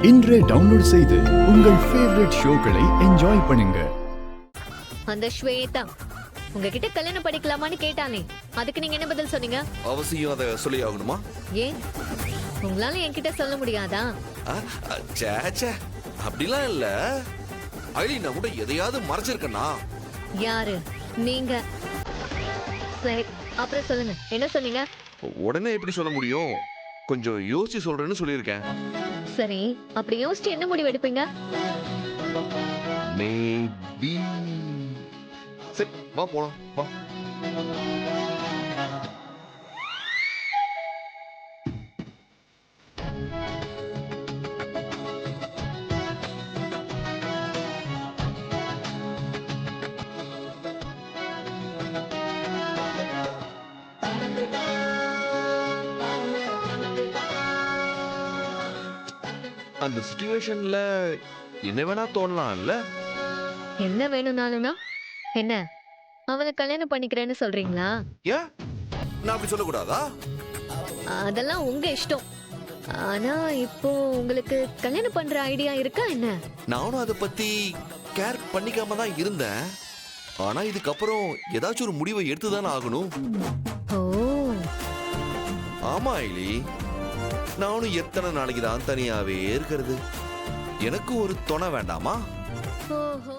இன்றே டவுன்லோட் செய்து உங்கள் ஃபேவரட் ஷோக்களை என்ஜாய் பண்ணுங்க. அந்த ஸ்வேதா உங்ககிட்ட கல்யாணம் படிக்கலாமான்னு கேட்டானே, அதுக்கு நீங்க என்ன பதில் சொன்னீங்க? அவசியம் அதை சொல்லி ஆகணுமா? ஏன் உங்களால என்கிட்ட சொல்ல முடியாதா? சேச்சே, அப்படிலாம் இல்ல. ஐலி, நான் கூட எதையாவது மறைச்சிருக்கேனா? யாரு நீங்க? சரி, அப்புறம் சொல்லுங்க, என்ன சொன்னீங்க? உடனே எப்படி சொல்ல முடியும்? கொஞ்சம் யோசிச்சு சொல்றேன்னு சொல்லியிருக்கேன். சரி, அப்படி யோசிச்சு என்ன முடிவு எடுப்பீங்க? மேபி. சரி, வா போலாம், வா. அந்த சிச்சுவேஷன்ல என்ன வேணா தோணலாம்ல. என்ன வேணும்னாலும்னா என்ன, அவனை கல்யாணம் பண்ணிக்கிறேன்னு சொல்றீங்களா? ஏன் நான் அப்படி சொல்லக்கூடாதா? அதெல்லாம் உங்க இஷ்டம். ஆனா இப்போ உங்களுக்கு கல்யாணம் பண்ற ஐடியா இருக்கா என்ன? நானும் அதை பத்தி கேர் பண்ணிக்காம தான் இருந்தேன். ஆனா இதுக்கப்புறம் ஏதாச்சும் ஒரு முடிவை எடுத்துதானே ஆகணும். ஓ, ஆமா ஐலி, நானும் எத்தனை நாளைக்கு தான் தனியாவே இருக்கிறது? எனக்கு ஒரு துணை வேண்டாமா? ஓஹோ.